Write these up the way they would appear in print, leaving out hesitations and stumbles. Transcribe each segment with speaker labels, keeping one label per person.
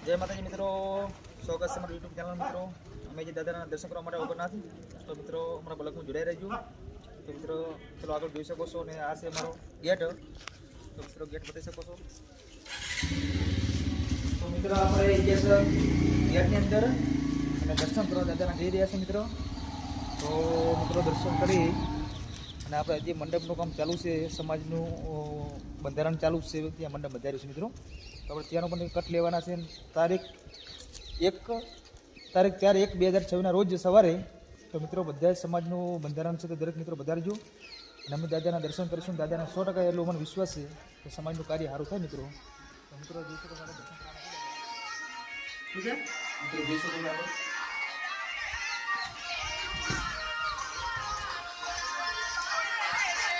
Speaker 1: जय माताजी मित्रों, स्वागत है यूट्यूब चैनल मित्रों। अमे जे दादा दर्शन करवा माटे उभा थी तो मित्रों अमरा ब्लॉग में जोड़ाई रहो। तो मित्रों चलो आगे जोई सको छो ने आ छे मारो गेट। तो मित्रों गेट बताई सको छो। तो मित्रों आपणे गेट ની અંદર અને દર્શન કરવા દાદાના જઈ રહ્યા છે મિત્રોं। તો મિત્રો દર્શન કરી અને આપણે જે મંડપનું કામ ચાલુ છે, સમાજનું બંધારણ ચાલુ છે, ત્યાં મંડપ બંધાર્યું છે મિત્રો। તો આપણે ત્યાંનો પણ કટ લેવાના છે। તારીખ 4/1/2026 રોજ સવારે તો મિત્રો બધા સમાજનું બંધારણ છે, તો દરેક મિત્રો વધારજો અને અમે દાદાના દર્શન કરીશું। દાદાના 100% એટલો મને વિશ્વાસ છે કે સમાજનું કાર્ય સારું થાય મિત્રો। તો મિત્રો જોઈ શકો મારા દર્શન ઠીક છે મિત્રો, જોઈ શકો આપણે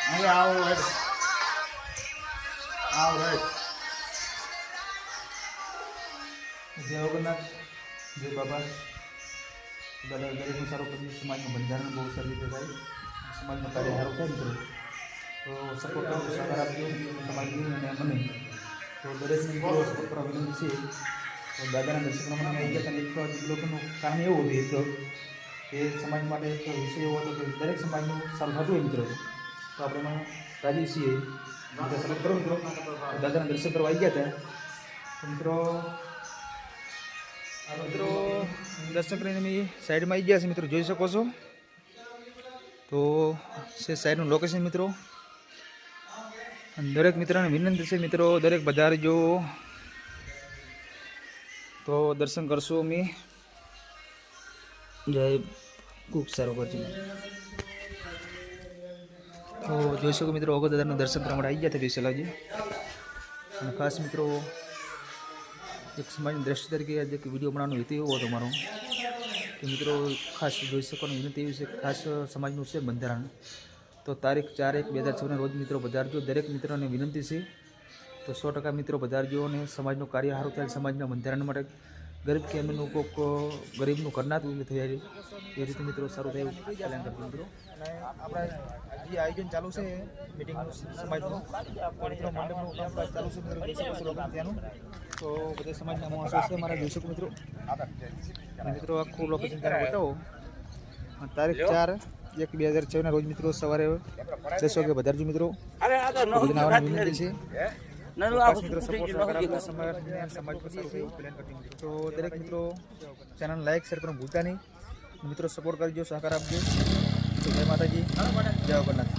Speaker 1: અહીં આવો રાઈટ जय जगन्नाथ, जय बाबा। दादा दरेक सारो कभी समाज में बंधारण बहुत सारी रीते थाय, समाज में कार्य सारू थाय मित्रों। तो सपोर्ट करो, सहकार आपजो समाज ने मने। तो दरेक मित्रों सपोर्ट करवा विनंती छे। तो दादाना दर्शन करवा आई गया था। एक लोकोनुं कारण एवुं हतुं के समाज माटे एक विषय एवो हतो के दरेक समाजनुं सारुं थतुं होय मित्रों। तो आपणे राजी छीए, બધા સપોર્ટ કરો મિત્રો। દાદાના દર્શન કરવા આવી ગયા હતા તો મિત્રો દર્શન કરીને અમે સાઈડમાં આવી ગયા છે મિત્રો, જોઈ શકો છો। તો છે સાઈડનું લોકેશન મિત્રો। દરેક મિત્રોને વિનંતી છે મિત્રો, દરેક પધારજો તો દર્શન કરશો અમે। જય ખૂબ સારું કરજો। तो જોઈ શકો મિત્રો ઓગો દાદાનું દર્શન કરવા માટે આવી ગયા હતા વિશેલાજી। અને ખાસ મિત્રો એક સમાજની દ્રષ્ટિ તરીકે આજે એક વિડીયો બનાવવાનો હેતુ એવો હતો મારો કે મિત્રો ખાસ જોઈ શકવાની વિનંતી એવી છે કે ખાસ સમાજનું છે બંધારણ। તો તારીખ 4/1/2026 રોજ મિત્રો પધારજો। દરેક મિત્રોને વિનંતી છે તો 100% મિત્રો પધારજો અને સમાજનું કાર્ય સારું થાય, સમાજના બંધારણ માટે ગરીબ કે એમનું કોઈક ગરીબનું કરનાતું થઈ એ રીતે મિત્રો સારું થાય એવું કલ્યાણ કરજો મિત્રો। અને આપણે જે આયોજન ચાલુ છે મિટિંગનું સમાજનું મિત્રો મંડપનું કામકાજ ચાલુ છે મિત્રો, જોઈ શકો છો લોકો ત્યાંનું। તો બધા સમાજના માણસો છે મારા, જોઈ શકો મિત્રો। અને મિત્રો આખું લોકેશન ત્યાં બતાવો। તારીખ 4/1/2026 રોજ મિત્રો સવારે 10 વાગે પધારજો મિત્રો। બધાને આવવાની વિનંતી છે। तो दरेक मित्रों चैनल लाइक शेयर करना भूलता नहीं मित्रों, सपोर्ट करजो, सहकार आपजो। तो जय माताजी, जय जगन्नाथ।